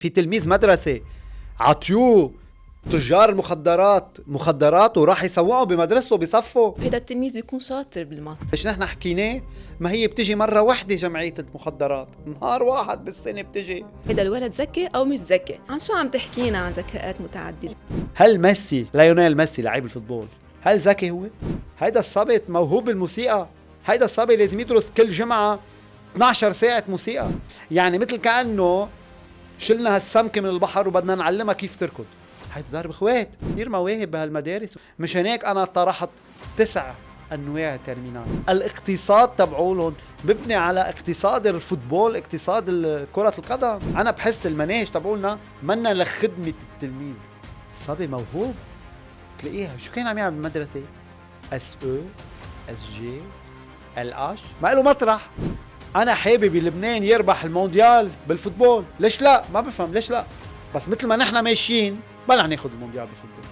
في تلميذ مدرسة عطيوه تجار مخدرات وراح يسوقوا بمدرسته بصفه. هيدا التلميذ بيكون شاطر بالمات. ليش نحن حكيناه؟ ما هي بتجي مرة واحدة جمعية المخدرات، نهار واحد بالسنة بتجي. هيدا الولد ذكي أو مش ذكي؟ عن شو عم تحكينا عن ذكاءات متعددة؟ هل ميسي، ليونيل ميسي لعيب الفوتبول، هل ذكي هو؟ هيدا الصبي موهوب بالموسيقى، هيدا الصبي لازم يدرس كل جمعة 12 ساعة موسيقى. يعني مثل كأنه شلنا هالسمكة من البحر وبدنا نعلمها كيف تركض. هيدا ضرب اخوات، كثير مواهب بهالمدارس. مش هيك انا طرحت 9 انواع ترمينات. الاقتصاد تبعولهم ببني على اقتصاد الفوتبول، اقتصاد كرة القدم. انا بحس المناهج تبعولنا منا لخدمة التلميذ. الصبي موهوب تلاقيها شو كان عم يعمل بالمدرسة؟ اس او اس جي ال اش ما له مطرح. انا حابب لبنان يربح المونديال بالفوتبول، ليش لا؟ ما بفهم ليش لا، بس مثل ما نحن ماشيين بلا ناخذ المونديال بالفوتبول.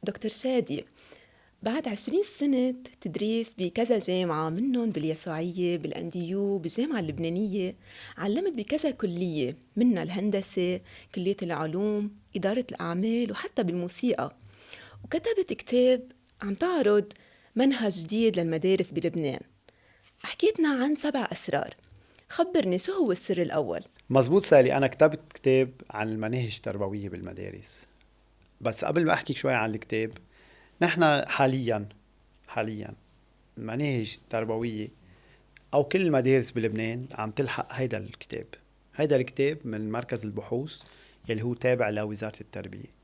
دكتور شادي، بعد 20 سنة تدريس بكذا جامعة، منهم باليسوعية، بالأنديو، بالجامعة اللبنانية، علمت بكذا كلية، منها الهندسة، كلية العلوم، إدارة الأعمال، وحتى بالموسيقى، وكتبت كتاب عم تعرض منهج جديد للمدارس بلبنان. حكيتنا عن 7 أسرار، خبرني شو هو السر الأول؟ مزبوط سالي، أنا كتبت كتاب عن المناهج التربوية بالمدارس. بس قبل ما أحكي شوي عن الكتاب، نحن حاليا المناهج التربوية أو كل المدارس بلبنان عم تلحق هيدا الكتاب من مركز البحوث يلي هو تابع لوزارة التربية.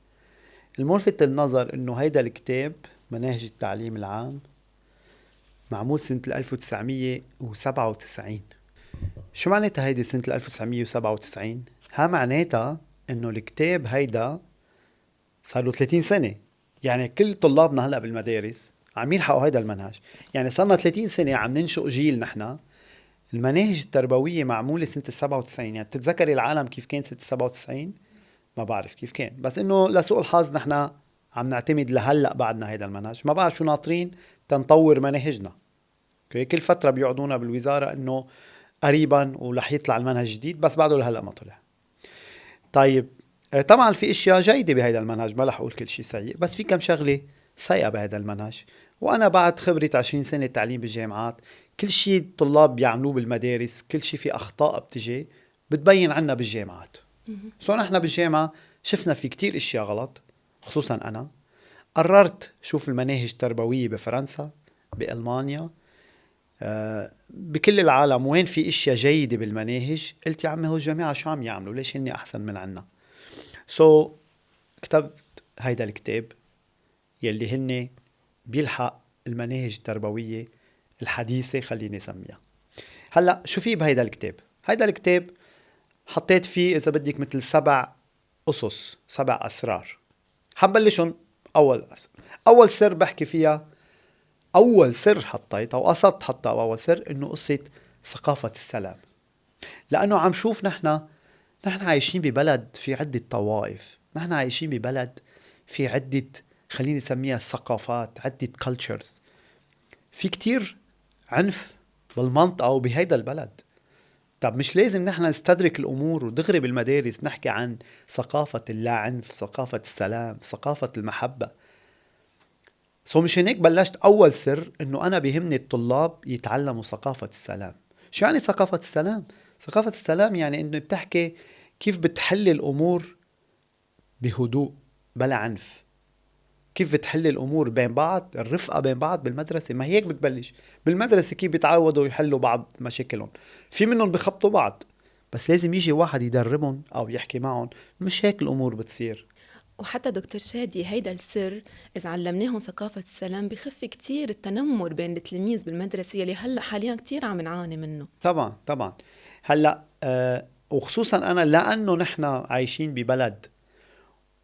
الملفت للنظر إنه هيدا الكتاب مناهج التعليم العام معمول سنة 1997. شو معناتها هيدي سنة 1997؟ ها معناتها إنه الكتاب هيدا صار له 30 سنة. يعني كل طلابنا هلأ بالمدارس عم يلحقوا هيدا المنهج. يعني صارنا 30 سنة عم ننشئ جيل نحن. المناهج التربوية معمولة سنة 97. يعني تتذكري العالم كيف كان سنة 97؟ ما بعرف كيف كان، بس إنه لسوء الحظ نحن عم نعتمد لهلأ بعدنا هيدا المنهج. ما بعرف شو ناطرين تنطور مناهجنا. كل فترة بيقعدونا بالوزارة إنه قريبا ورح يطلع المنهج جديد، بس بعده لهلأ ما طلع. طيب طبعا في اشياء جيدة بهذا المنهج، ما رح اقول كل شيء سيء، بس في كم شغلة سيئة بهذا المنهج. وانا بعد خبرة 20 سنة تعليم بالجامعات، كل شيء الطلاب بيعملوه بالمدارس، كل شيء في اخطاء بتجي بتبين عنا بالجامعات. سو نحن بالجامعة شفنا في كتير اشياء غلط. خصوصا انا قررت شوف المناهج التربوية بفرنسا، بألمانيا، بكل العالم وين في اشياء جيدة بالمناهج. قلت يا عمي هو الجامعة شو عم يعملوا؟ ليش هني احسن من عنا؟ كتبت هيدا الكتاب يلي هن بيلحق المناهج التربوية الحديثة، خليني اسميها. هلأ شو في بهيدا الكتاب؟ هيدا الكتاب حطيت فيه إذا بدك مثل 7 أسس، 7 أسرار. حنبلشن. أول سر بحكي فيها، أول سر حطيت أو قصدت حتى أول سر إنه قصة ثقافة السلام. لأنه عم شوف نحن عايشين ببلد في عدة طوائف، نحن عايشين ببلد في عدة، خليني نسميها ثقافات، عدة cultures. في كتير عنف بالمنطقة وبهيدا البلد. طب مش لازم نحن نستدرك الأمور ودغري بالمدارس نحكي عن ثقافة اللا عنف، ثقافة السلام، ثقافة المحبة؟ مش هناك بلشت أول سر إنه أنا بيهمني الطلاب يتعلموا ثقافة السلام. شو يعني ثقافة السلام؟ ثقافة السلام يعني إنه بتحكي كيف بتحل الأمور بهدوء بلا عنف، كيف بتحل الأمور بين بعض، الرفقة بين بعض بالمدرسة. ما هيك بتبلش بالمدرسة، كيف بيتعودوا يحلوا بعض مشاكلهم. في منهم بخبطوا بعض، بس لازم يجي واحد يدربهم أو يحكي معهم. مش هيك الأمور بتصير. وحتى دكتور شادي، هيدا السر إذا علمناهم ثقافة السلام بخف كتير التنمر بين التلاميذ بالمدرسة اللي هلأ حاليا كتير عم نعاني منه. طبعا هلأ وخصوصا أنا لأنه نحن عايشين ببلد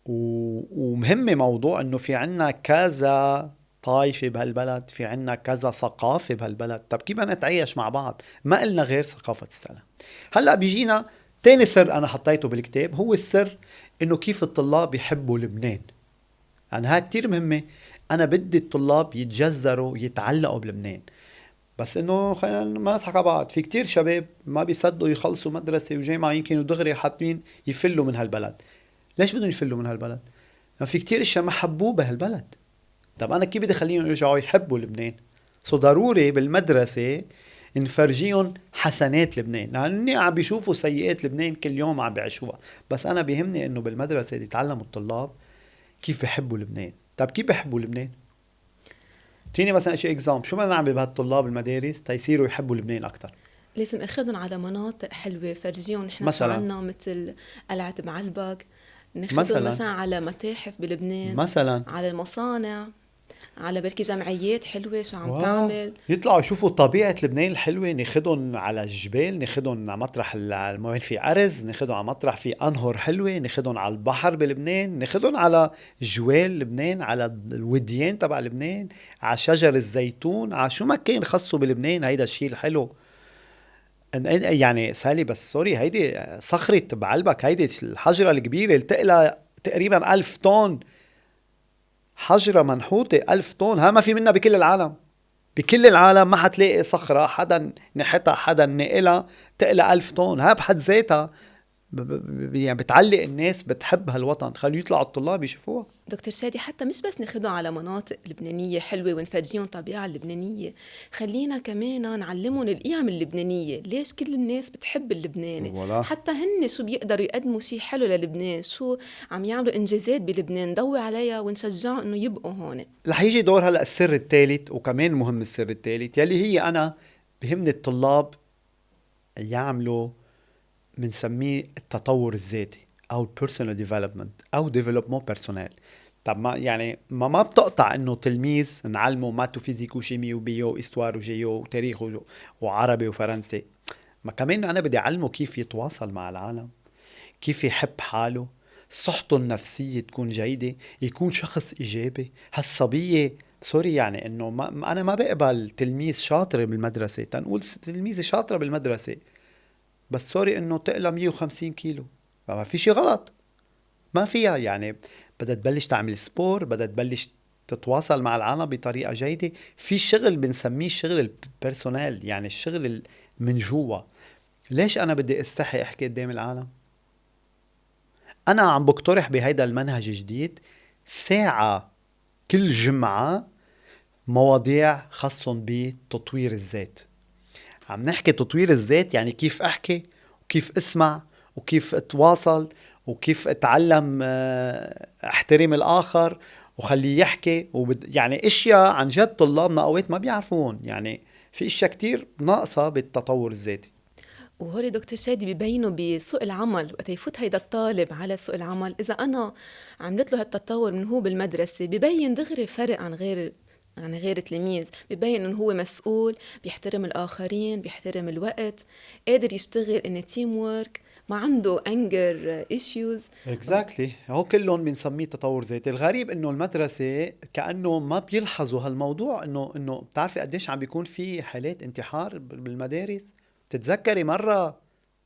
ومهم موضوع انه في عنا كذا طائفة بهالبلد، في عنا كذا ثقافة بهالبلد. طب كيف بدنا نتعايش مع بعض؟ ما قلنا غير ثقافة السلام. هلأ بيجينا تاني سر انا حطيته بالكتاب، هو السر إنه كيف الطلاب يحبوا لبنان. يعني هاي كتير مهمة. أنا بدي الطلاب يتجذروا يتعلقوا بلبنان. بس إنه خلينا ما نضحك على بعض، في كتير شباب ما بيصدقوا يخلصوا مدرسة وجامعة يمكن ودغري حابين يفلوا من هالبلد. ليش بدهم يفلوا من هالبلد؟ يعني في كتير اشياء محبوبة بهالبلد. طب أنا كيف بدي خليهم يرجعوا يحبوا لبنان؟ ضروري بالمدرسة نفرجيهم حسنات لبنان، لأنني عم بيشوفوا سيئات لبنان كل يوم عم بيعيشوها. بس أنا بيهمني إنه بالمدرسة يتعلموا الطلاب كيف بيحبوا لبنان. طب كيف بيحبوا لبنان؟ تيني مثلا شيء اكزامبل، شو بدنا نعمل بهالطلاب المدارس تيصيروا يحبوا لبنان أكتر؟ لازم اخذهم على مناطق حلوة، فرجيهم نحن شو مثلا عنا، مثل قلعة معلبك، ناخذهم مثلا مثلا على متاحف بلبنان، مثلا على المصانع، على بركي جمعيات حلوة شو عم واو، تعمل. يطلعوا يشوفوا طبيعة لبنان الحلوة، ناخدهم على الجبال، ناخدهم على مطرح وين في أرز، ناخدهم على مطرح في أنهر حلوة، ناخدهم على البحر بلبنان، ناخدهم على جوال لبنان، على الوديان تبع لبنان، على شجر الزيتون، على شو ما كان خصو بلبنان. هيدا الشيء الحلو. يعني سالي بس سوري، هيدي صخرة بعلبك، هيدي الحجرة الكبيرة اللي تقلها تقريبا 1000 طن. حجرة منحوتة 1000 طن، ها ما في منها بكل العالم. بكل العالم ما حتلاقي صخرة حدا نحتها حدا نقلها تقلى 1000 طن. ها بحد ذاتها يعني بتعلق الناس، بتحب هالوطن. خلوا يطلعوا الطلاب يشوفوها. دكتور شادي، حتى مش بس ناخدهم على مناطق لبنانية حلوة ونفرجيهم طبيعة اللبنانية، خلينا كمان نعلمهم القيم اللبنانية. ليش كل الناس بتحب اللبناني؟ ولا حتى هن شو بيقدروا يقدموا شي حلو للبنان، شو عم يعملوا إنجازات بلبنان، ضوي عليها ونشجعهم إنه يبقوا هون. رح يجي دور هلا السر الثالث، وكمان مهم السر الثالث يلي هي أنا بهمني الطلاب يعملوا منسميه التطور الذاتي او personal development او development personnel. طب ما يعني ما بتقطع انه تلميذ نعلمه ماتو فيزيك وشيمي وبيو واستوار وجيو وتاريخ وعربي وفرنسي. ما كمان انا بدي اعلمه كيف يتواصل مع العالم، كيف يحب حاله، صحته النفسية تكون جيدة، يكون شخص إيجابي. هالصبية سوري يعني انه انا ما بقبل تلميذ شاطر بالمدرسة تنقول تلميذة شاطرة بالمدرسة بس سوري انه تقلى 150 كيلو. فما في شي غلط، ما فيها يعني. بدها تبلش تعمل سبور، بدها تبلش تتواصل مع العالم بطريقة جيدة. في شغل بنسميه الشغل البيرسونال، يعني الشغل من جوا. ليش أنا بدي استحي أحكي قدام العالم؟ أنا عم بقترح بهيدا المنهج الجديد ساعة كل جمعة مواضيع خاصة بتطوير الذات. عم نحكي تطوير الذات يعني كيف أحكي وكيف أسمع وكيف أتواصل وكيف أتعلم أحترم الآخر وخليه يحكي يعني إشياء عن جد طلابنا أوقات ما بيعرفون. يعني في إشياء كتير ناقصة بالتطور الذاتي. وهول دكتور شادي ببينوا بسوق العمل، وقت يفوت هيدا الطالب على سوق العمل، إذا أنا عملت له هالتطور من هو بالمدرسة، ببين دغري فرق عن غير تلميذ. ببين انه هو مسؤول، بيحترم الاخرين، بيحترم الوقت، قادر يشتغل ان تيم وورك، ما عنده انجر ايشوز. exactly. هو كلهم بنسميه تطور ذاتي. الغريب انه المدرسة كأنه ما بيلحظوا هالموضوع، انه بتعرفي قديش عم بيكون في حالات انتحار بالمدارس. تتذكري مرة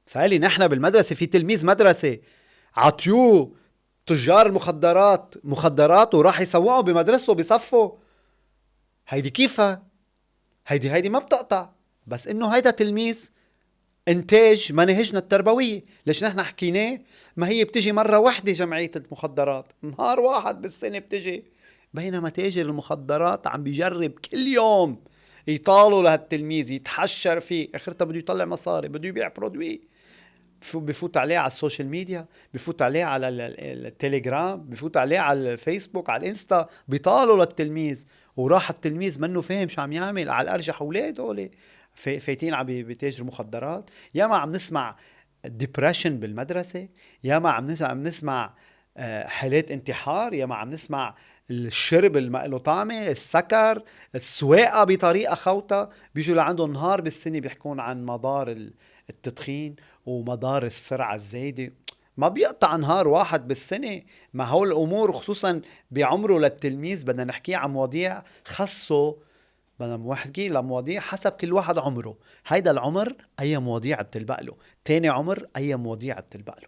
سالي نحن بالمدرسة في تلميذ مدرسة عطيوه تجار مخدرات وراح يسوقوا بمدرسته بصفه. هيدي كيفها؟ هيدي ما بتقطع. بس انه هيدا تلميذ انتاج مناهجنا التربوية. ليش نحن حكيناه؟ ما هي بتجي مرة واحدة جمعية المخدرات، نهار واحد بالسنة بتجي، بينما تاجر المخدرات عم بيجرب كل يوم يطالوا لهالتلميذ يتحشر فيه. اخرتها بده يطلع مصاري، بده يبيع برودوي. بفوت عليه على السوشيال ميديا، بفوت عليه على التليجرام، بفوت عليه على الفيسبوك، على الانستا، بيطالوا للتلميذ. وراح التلميذ منه فاهم شو عم يعمل. على الارجح اولاد هولي فايتين عم بيتاجروا مخدرات. يا ما عم نسمع ديبريشن بالمدرسة، يا ما عم نسمع حالات انتحار، يا ما عم نسمع الشرب المقله طعمة، السكر، السواقة بطريقة خوطة. بيجوا لعندهم نهار بالسنة بيحكون عن مدار التدخين ومدار السرعة الزايدة. ما بيقطع نهار واحد بالسنة. ما هول الأمور خصوصا بعمره للتلميذ بدنا نحكي عن مواضيع خاصة، بدنا نحكي لمواضيع حسب كل واحد عمره. هيدا العمر أي مواضيع بتلبق له، تاني عمر أي مواضيع بتلبق له.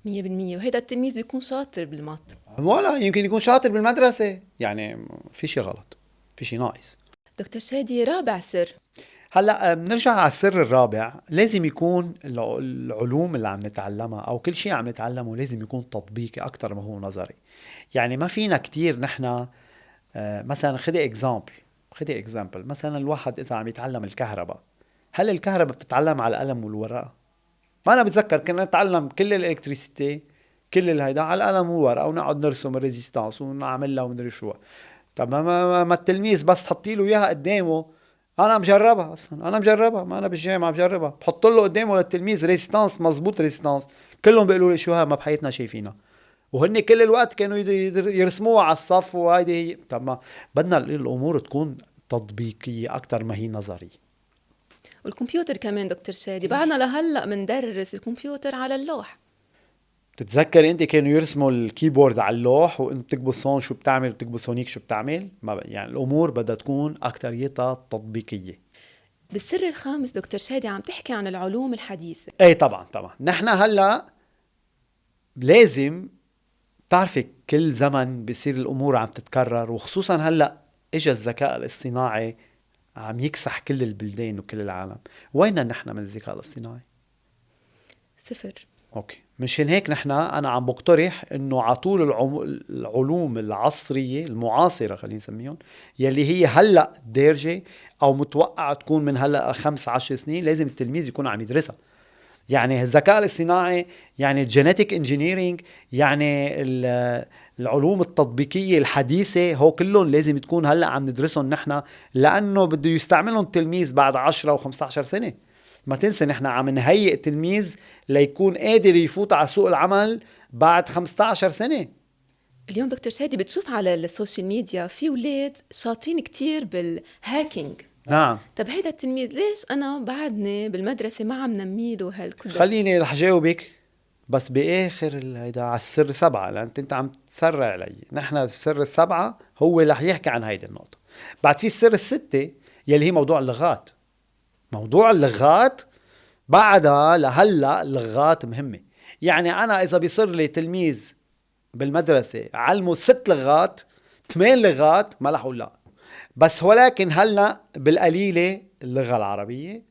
100%. وهيدا التلميذ بيكون شاطر بالمات. ولا يمكن يكون شاطر بالمدرسة، يعني في شيء غلط، في شيء ناقص. دكتور شادي، رابع سر. هلا بنرجع على السر الرابع. لازم يكون العلوم اللي عم نتعلمها او كل شيء عم نتعلمه لازم يكون تطبيقي اكثر ما هو نظري. يعني ما فينا كتير نحن مثلا خدي اكزامبل مثلا الواحد اذا عم يتعلم الكهرباء، هل الكهرباء بتتعلم على القلم والورقه؟ ما انا بتذكر كنا نتعلم كل الالكتريسيتي كل الهيدا على القلم والورقه، ونقعد نرسم الريزيستانس ونعملها ومدري شو. طب ما التلميذ بس تحطي له اياها قدامه. انا مجربها اصلا، انا مجربها، ما انا بالجامعه مجربها، بحط له قدامه للتلميذ ريزيستانس مزبوط ريزيستانس، كلهم بيقولوا لي شو ها ما بحياتنا شايفينها، وهن كل الوقت كانوا يرسموها على الصف. وهيدي هي. طب ما بدنا الامور تكون تطبيقيه اكثر ما هي نظريه. والكمبيوتر كمان دكتور شادي، بعدنا لهلا بندرس الكمبيوتر على اللوح. تتذكر انت كانوا يرسموا الكيبورد على اللوح وانت بتكبس هون شو بتعمل وبتكبس هونيك شو بتعمل؟ ما يعني الامور بدها تكون اكثريتها تطبيقيه. بالسر الخامس دكتور شادي عم تحكي عن العلوم الحديثة. اي طبعا نحن هلا لازم تعرفي كل زمن بيصير الامور عم تتكرر، وخصوصا هلا اجى الذكاء الاصطناعي عم يكسح كل البلدان وكل العالم. وين نحن من الذكاء الاصطناعي؟ صفر. اوكي، مشان هيك نحن انا عم بقترح انه عطول العلوم العصريه المعاصره خلينا نسميهم، يلي هي هلا دارجه او متوقعه تكون من هلا 5-10 سنين، لازم التلميذ يكون عم يدرسها. يعني الذكاء الاصطناعي، يعني الجينيتيك انجينيرينج، يعني العلوم التطبيقيه الحديثه، هو كلهم لازم تكون هلا عم ندرسهم نحن، لانه بده يستعملهم التلميذ بعد 10 و15 سنه. ما تنسى نحن عم نهيئ تلميذ ليكون قادر يفوت على سوق العمل بعد 15 سنه. اليوم دكتور شادي بتشوف على السوشيال ميديا في ولاد شاطرين كتير بالهاكينج. نعم. طب هيدا التلميذ ليش انا بعدني بالمدرسه ما عم نميله هالقدر؟ خليني رح جاوبك بس باخر هيدا على السر 7، لان انت عم تسرع علي. نحن السر 7 هو رح يحكي عن هيدي النقطه. بعد في السر 6 يلي هي موضوع اللغات. موضوع اللغات بعدها لهلا اللغات مهمه. يعني انا اذا بيصير لي تلميذ بالمدرسه علمه 6 لغات 8 لغات ما رح اقول لا، بس ولكن هلا بالقليله اللغه العربيه،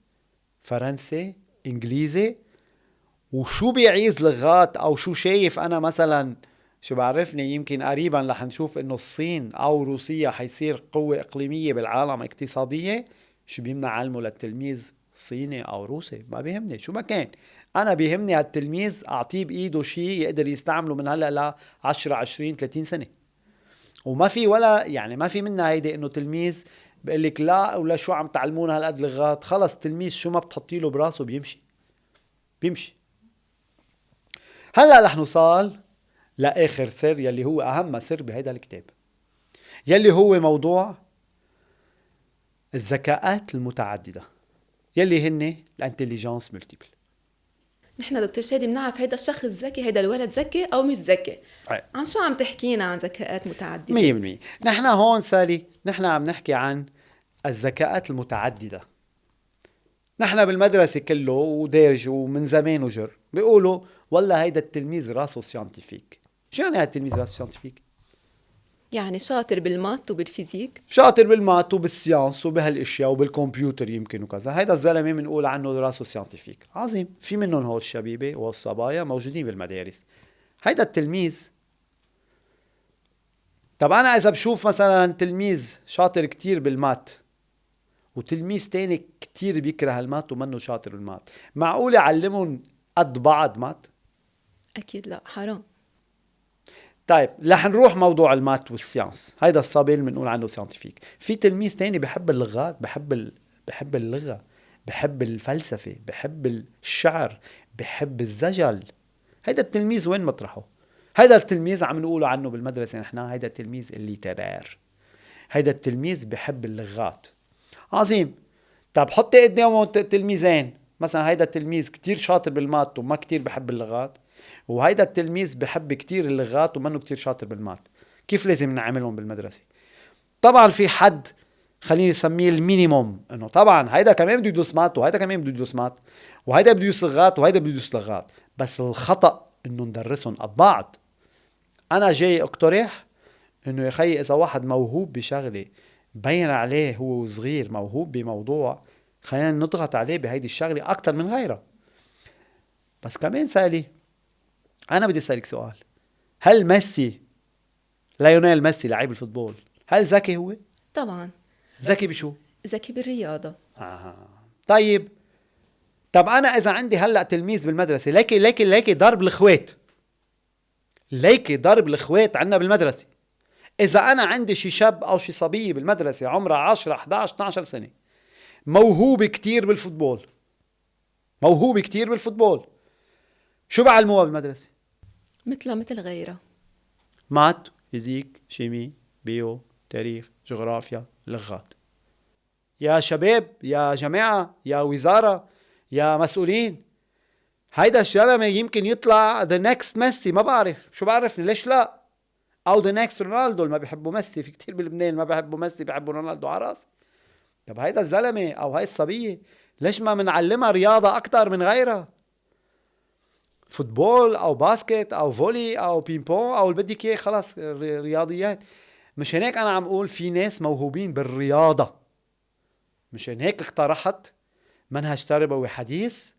فرنسي، انجليزي، وشو بيعيز لغات او شو شايف انا مثلا، شو بعرفني يمكن قريبا رح نشوف انه الصين او روسيا حيصير قوة اقليمية بالعالم اقتصادية. شو بيمنع علمه للتلميذ صيني او روسي؟ ما بيهمني شو ما كان، انا بيهمني هالتلميذ اعطيه بايده شيء يقدر يستعمله من هلا ل 10 20 30 سنة. وما في ولا يعني ما في منها هيدي انه تلميذ بقول لك لا ولا شو عم تعلمونا هالقد لغات. خلص التلميذ شو ما بتحطي له براسه بيمشي. هلا رح نوصل لاخر سر يلي هو اهم سر بهيدا الكتاب، يلي هو موضوع الذكاءات المتعدده، يلي هن الانتليجنس ملتيبل. نحن دكتور شادي بنعرف هيدا الشخص ذكي، هيدا الولد ذكي او مش ذكي. أي. عن شو عم تحكينا عن ذكاءات متعدده؟ 100%. نحن هون سالي نحن عم نحكي عن الذكاءات المتعدده. نحن بالمدرسة كله ودارج ومن زمان وجر بيقولوا والله هيدا التلميذ راسه سيانتيفيك. شو يعني هيدا التلميذ راسه سيانتيفيك؟ يعني شاطر بالمات وبالفيزيك. شاطر بالمات وبالسيانس وبهالاشياء وبالكمبيوتر يمكن وكذا، هيدا الزلمه بنقول عنه راسه سيانتيفيك. عظيم، في منهم هول الشبيبه والصبايا موجودين بالمدارس. هيدا التلميذ، طب انا اذا بشوف مثلا تلميذ شاطر كتير بالمات وتلميذ تاني كتير بيكره المات ومنه شاطر بالمات، معقول اعلمهم قد بعض مات؟ اكيد لا، حرام. طيب رح نروح موضوع المات والسيانس، هيدا الصبي اللي بنقول عنه سيانتيفيك. في تلميذ تاني بحب اللغات، بحب اللغة، بحب الفلسفة، بحب الشعر، بحب الزجل. هيدا التلميذ وين مطرحه؟ هيدا التلميذ عم نقوله عنه بالمدرسة نحن هيدا التلميذ الليترار. هيدا التلميذ بحب اللغات. عظيم. طب حطي قدامه تلميذين، مثلا هيدا التلميذ كتير شاطر بالمات وما كتير بحب اللغات، وهيدا التلميذ بحب كتير اللغات ومنه كتير شاطر بالمات. كيف لازم نعملهم بالمدرسة؟ طبعا في حد خليني نسميه المينيموم، انه طبعا هيدا كمان بده يدرس مات وهيدا كمان بده يدرس مات وهيدا بده يدرس لغات وهيدا بده يدرس لغات، بس الخطأ انه ندرسهم قد بعض. انا جاي اقترح انه يا خي اذا واحد موهوب بشغله بين عليه هو صغير موهوب بموضوع، خلينا نضغط عليه بهيدي الشغله اكتر من غيرها. بس كمان سالي، انا بدي اسالك سؤال، هل ميسي، ليونيل ميسي لعيب الفوتبول، هل ذكي هو؟ طبعا. ذكي بشو؟ ذكي بالرياضة. طيب، طب انا اذا عندي هلا تلميذ بالمدرسه ليكي ضرب الاخوات، ليكي ضرب الاخوات عندنا بالمدرسه، اذا انا عندي شي شاب او شي صبيه بالمدرسه عمرها 10 11 12 سنه موهوب كتير بالفوتبول، موهوب كتير بالفوتبول، شو بعلموها بالمدرسه؟ مثل غيرها. مات، فيزيك، شيمي، بيو، تاريخ، جغرافيا، لغات. يا شباب، يا جماعة، يا وزارة، يا مسؤولين، هيدا الزلمة يمكن يطلع the next ميسي، ما بعرف شو بعرفني ليش لا، او the next رونالدو. اللي ما بيحبوا ميسي في كتير بلبنان ما بيحبوا ميسي، بيحبوا رونالدو على راسي. طب هيدا الزلمة او هاي الصبية ليش ما منعلمها رياضة اكتر من غيرها؟ فوتبول او باسكت او فولي او بينبون او اللي بدك اياه، خلاص رياضيات. مش هيك انا عم اقول في ناس موهوبين بالرياضة، مش هيك اقترحت منهج تربوي حديث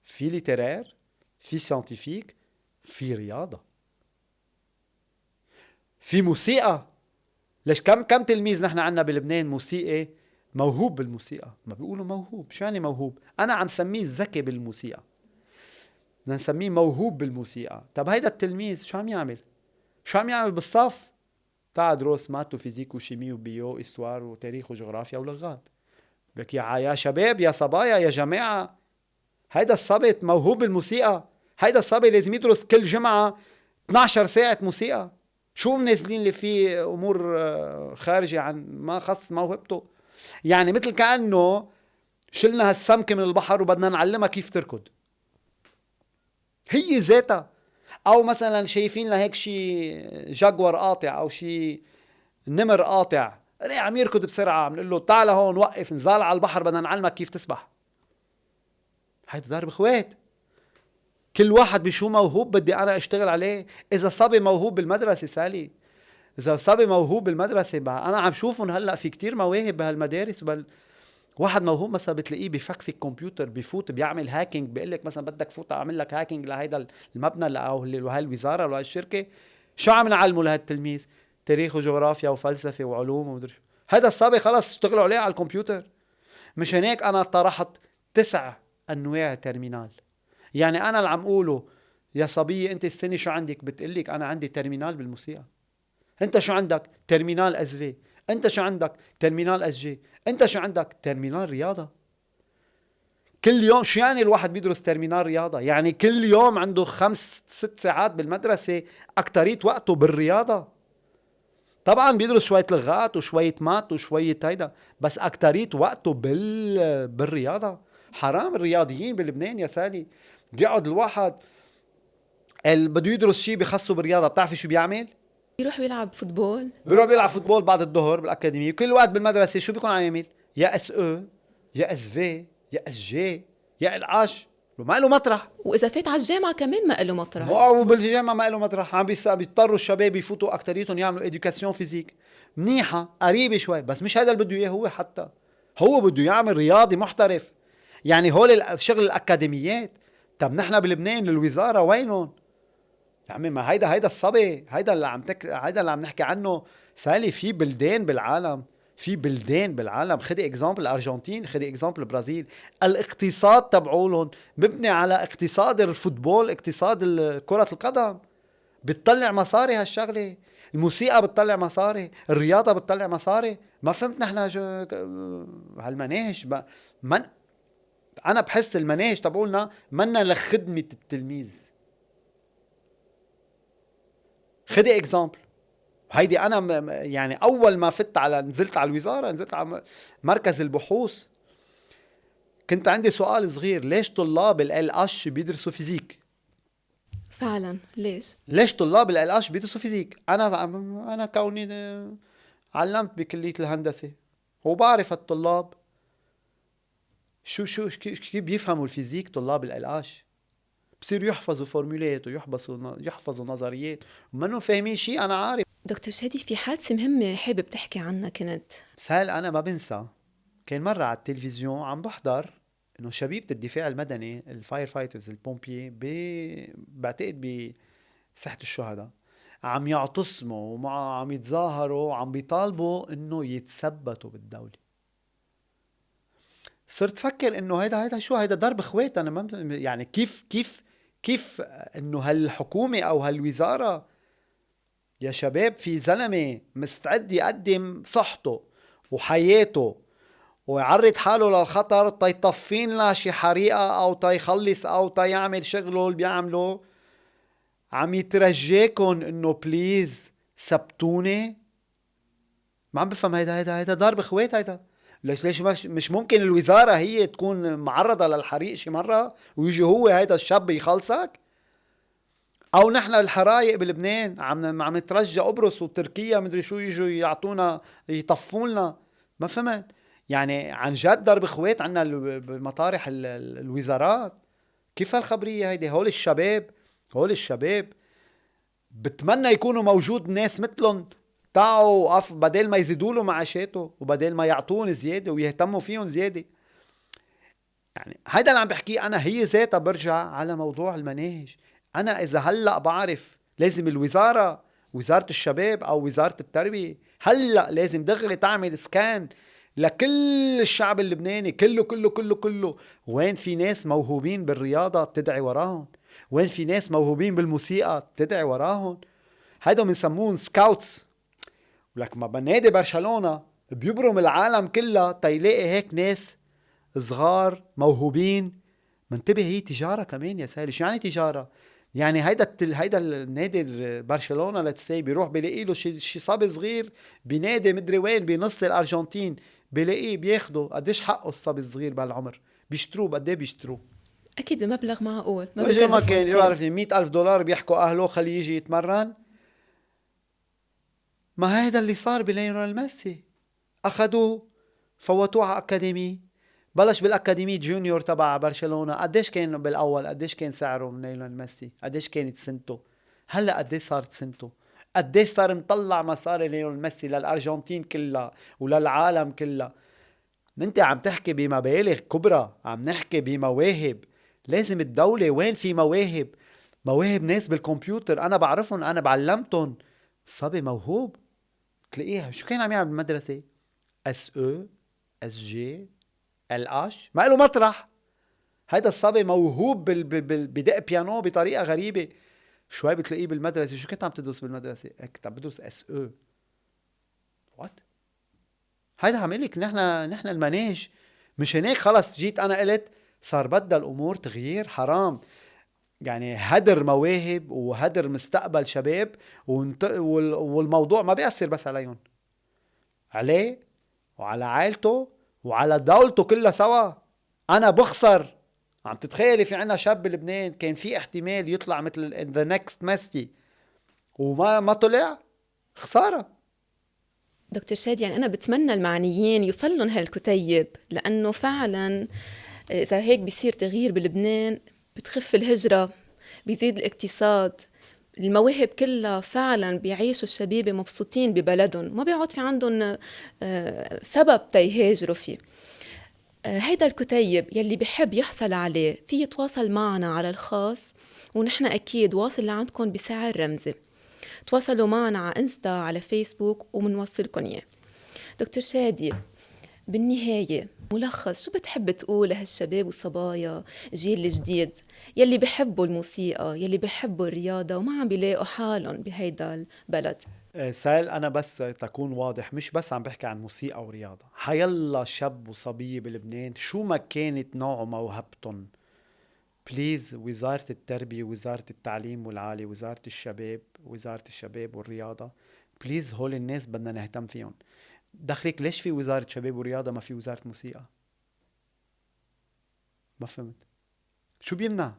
في ليترير، في سيانتيفيك، في رياضة، في موسيقى. ليش كم تلميذ نحن عنا بلبنان موسيقي موهوب بالموسيقى؟ ما بيقولوا موهوب. شو يعني موهوب؟ انا عم سميه ذكي بالموسيقى، بدنا نسميه موهوب بالموسيقى. طب هيدا التلميذ شو عم يعمل؟ شو عم يعمل بالصف؟ تعا دروس مات وفيزيك وشيمي وبيو استوار وتاريخ وجغرافيا ولغات. لك يا شباب، يا صبايا، يا جماعة، هيدا الصبي موهوب بالموسيقى، هيدا الصبي لازم يدرس كل جمعة 12 ساعة موسيقى. شو منازلين اللي فيه امور خارجة عن ما خص موهبته؟ يعني مثل كأنه شلنا هالسمكة من البحر وبدنا نعلمها كيف تركض هي ذاتها. او مثلا شايفين لهيك شي جاكور قاطع او شي نمر قاطع عم يركض بسرعة، بنقول له تعال هون وقف، نزال على البحر بدنا نعلمك كيف تسبح. هيدا ضرب اخوات. كل واحد بشو موهوب بدي انا اشتغل عليه. اذا صبي موهوب بالمدرسة سالي، اذا صبي موهوب بالمدرسة بقى انا عم شوفهم هلا في كتير مواهب بهالمدارس واحد موهوب مثلا بتلاقيه بفك كمبيوتر، بفوت بيعمل هاكينج، بيقول لك مثلا بدك فوت اعمل لك هاكينج لهيدا المبنى او هاي الوزارة او هاي الشركة. شو عم نعلمه لهذا التلميذ؟ تاريخ وجغرافيا وفلسفة وعلوم ومدري. هذا الصبي خلص اشتغلوا عليه على الكمبيوتر. مش هناك انا طرحت 9 انواع ترمينال. يعني انا اللي عم قوله يا صبية انت السنة شو عندك؟ بتقلك انا عندي ترمينال بالموسيقى. انت شو عندك؟ ترمينال اس في. انت شو عندك؟ ترمينال اس جي. انت شو عندك؟ ترمينال رياضة. كل يوم شو يعني الواحد بيدرس ترمينال رياضة؟ يعني كل يوم عنده 5-6 ساعات بالمدرسة، اكترية وقته بالرياضة. طبعا بيدرس شوية لغات وشوية مات وشوية هيدا، بس اكترية وقته بالرياضة. حرام الرياضيين بلبنان يا سالي. بيقعد الواحد اللي بده يدرس شيء بخصه بالرياضة، بتعرفي شو بيعمل؟ يروح يلعب فوتبول. بيروح بيلعب فوتبول بعد الظهر بالاكاديميه، وكل وقت بالمدرسه شو بيكون عم يعمل؟ يا اس او، يا اس في، يا اس جي، يا العش. ما له مطرح. وإذا فات على الجامعة كمان ما له مطرح. واو، بالجامعه ما له مطرح. عم بيضطروا الشباب يفوتوا اكتريتهم يعملوا اديوكاسيون فيزيك منيحه قريبه شوي، بس مش هذا اللي بده اياه هو. حتى هو بده يعمل رياضي محترف. يعني هول الشغل الاكاديميات. طب نحن بلبنان الوزاره وينهم يا عمي؟ ما هيدا الصبي، هيدا اللي عم نحكي عنه سالي. في بلدان بالعالم، في بلدان بالعالم، خدي اكزامبل الارجنتين، خدي اكزامبل البرازيل، الاقتصاد تبعولهم مبني على اقتصاد الفوتبول، اقتصاد كرة القدم. بتطلع مصاري هالشغلة. الموسيقى بتطلع مصاري، الرياضة بتطلع مصاري. ما فهمت نحن هالمناهج من انا بحس المناهج تبعولنا منا لخدمة التلميذ. خدي اكزامبل. هيدي انا يعني اول ما نزلت على الوزاره، نزلت على مركز البحوث، كنت عندي سؤال صغير: ليش طلاب ال اش بيدرسوا فيزيك؟ فعلا ليش؟ ليش طلاب ال اش بيدرسوا فيزيك؟ انا كوني علمت بكليه الهندسه وبعرف الطلاب كيف بيفهموا الفيزيك. طلاب ال اش بصيروا يحفظوا فورمولات ويحفظوا نظريات ومنهم فاهمين شيء. أنا عارف. دكتور شادي، في حادثة مهمة حابب تحكي عنها كنت. سهل، أنا ما بنسى كان مرة على التلفزيون عم بحضر إنه شبيبة الدفاع المدني الفاير فايترز البومبيي بعتقد بساحة الشهداء عم يعتصموا وعم يتظاهروا وعم بيطالبوا إنه يتثبتوا بالدولة. صرت فكر إنه هيدا شو هيدا ضرب اخوات. أنا ما يعني كيف إنه هالحكومة أو هالوزارة يا شباب في زلمة مستعد يقدم صحته وحياته ويعرض حاله للخطر تيطفين لنا شي حريقة أو تيخلص أو تيعمل شغله اللي بيعمله، عم يترجاكن إنه بليز سبتوني. ما عم بفهم هيدا ضرب اخوات. هيدا ليش مش ممكن الوزارة هي تكون معرضة للحريق شي مرة ويجي هو هيدا الشاب يخلصك؟ او نحن الحرايق بلبنان عم نترجى قبرص وتركيا مدري شو يجوا يعطونا يطفولنا. ما فهمت يعني عن جد ضرب اخوات عنا بمطارح الوزارات؟ كيف هالخبرية هيدي؟ هول الشباب بتمنى يكونوا موجود ناس مثلهم تعوا بدل ما يزيدوا له معاشاته وبدل ما يعطون زيادة ويهتموا فيهم زيادة. يعني هيدا اللي عم بحكيه أنا. هي ذاتها برجع على موضوع المناهج. أنا إذا هلأ بعرف لازم وزارة الشباب أو وزارة التربية هلأ لازم دغري تعمل سكان لكل الشعب اللبناني كله. وين في ناس موهوبين بالرياضة تدعي وراهم، وين في ناس موهوبين بالموسيقى تدعي وراهم. هيدا بنسموهم سكاوتس. ولك ما بنادي برشلونة بيبرم العالم كلها تيلاقي هيك ناس صغار موهوبين. منتبه، هي تجارة كمان يا سالي. شو يعني تجارة؟ يعني هيدا النادي برشلونة لتسي بيروح بيلاقي له شي صبي صغير بنادي مدري وين بنص الارجنتين، بيلاقيه بياخده. قديش حقه الصبي الصغير بهالعمر؟ بيشتروه بقديه بيشتروه؟ أكيد بمبلغ معقول، ما ما بكلفهم كان كتير. يعرفني $100,000 بيحكوا أهله خليه يجي يتمرن. ما هيدا اللي صار بليونيل ميسي. أخدوه فوتوه على أكاديمي، بلش بالأكاديمي جونيور تبع برشلونة. قديش كان بالأول؟ قديش كان سعره من ليونيل ميسي؟ قديش كانت سنته؟ هلأ قديش صارت سنته؟ قديش صار مطلع مصاري ليونيل ميسي للأرجنتين كلها وللعالم كلها؟ انت عم تحكي بمبالغ كبرى، عم نحكي بمواهب. لازم الدولة وين في مواهب ناس بالكمبيوتر أنا بعرفهم، أنا بعلمتهم. صبي موهوب تلاقيها شو كان عم يعمل بالمدرسة؟ SE SG LH ما له مطرح. هيدا الصبي موهوب بدق بيانو بطريقة غريبة. شوي بتلاقيه بالمدرسة. شو كنت عم تدرس بالمدرسة؟ كنت عم بدرس SE. وات؟ هيدا عملك نحن المناهج مش هناك. خلص جيت أنا قلت صار بدها الأمور تغيير. حرام يعني هدر مواهب وهدر مستقبل شباب. والموضوع ما بيأثر بس عليهم، عليه وعلى عائلته وعلى دولته كلها سوا. أنا بخسر. عم تتخيلي في عنا شاب بلبنان كان في احتمال يطلع مثل the next Messi وما طلع؟ خسارة. دكتور شادي، يعني أنا بتمنى المعنيين يوصل لهم هالكتيب، لأنه فعلا إذا هيك بيصير تغيير بلبنان بتخف الهجرة، بيزيد الاقتصاد، المواهب كلها فعلا بيعيشوا الشبيبة مبسوطين ببلدهم، ما بيعود في عندهم سبب تيهاجروا فيه. هيدا الكتيب يلي بحب يحصل عليه في يتواصل معنا على الخاص، ونحن أكيد واصل لعندكم بسعر رمزي. تواصلوا معنا على انستا على فيسبوك ومنوصلكم إياه. دكتور شادي، بالنهاية ملخص شو بتحب تقول لهالشباب والصبايا جيل الجديد يلي بحبوا الموسيقى، يلي بحبوا الرياضة وما عم بيلاقوا حالهم بهيدا البلد؟ سائل أنا بس تكون واضح، مش بس عم بحكي عن موسيقى ورياضة. حيلا شاب وصبية بلبنان شو ما كانت نوع موهبتهم، بليز وزارة التربية، وزارة التعليم والعالي، وزارة الشباب والرياضة، بليز هول الناس بدنا نهتم فيهم. دخلك ليش في وزارة شباب ورياضة ما في وزارة موسيقى؟ ما فهمت شو بيمنع.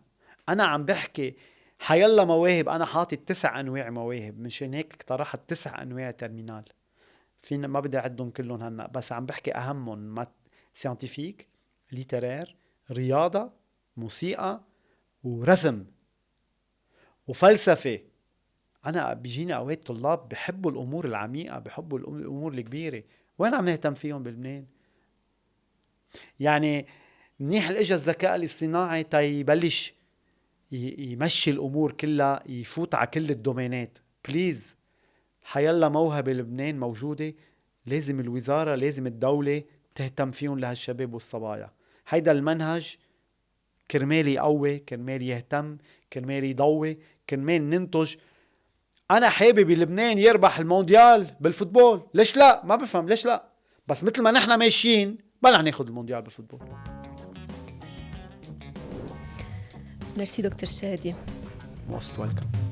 أنا عم بحكي حيلا مواهب. أنا حاطي 9 أنواع مواهب، مشان هيك اقترحت 9 أنواع ترمينال. فينا ما بدي أعدهم كلهم هنا، بس عم بحكي أهمهم: سيانتيفيك، ليترير، رياضة، موسيقى، ورسم. وفلسفة. أنا بيجيني أوقات طلاب بحبوا الأمور العميقة، بحبوا الأمور الكبيرة، وين عم نهتم فيهم بلبنان؟ يعني منيح الإجا الذكاء الاصطناعي تيبلش يمشي الأمور كلها، يفوت على كل الدومينات. بليز، حيلا موهبة لبنان موجودة، لازم الوزارة، لازم الدولة تهتم فيهم لهالشباب والصبايا. هيدا المنهج كرمال يقوي، كرمال يهتم، كرمال يضوي، كرمال ننتج. أنا حابب لبنان يربح المونديال بالفوتبول، ليش لا؟ ما بفهم ليش لا، بس مثل ما نحن ماشيين بلا ناخد المونديال بالفوتبول. ميرسي دكتور شادي. Most welcome.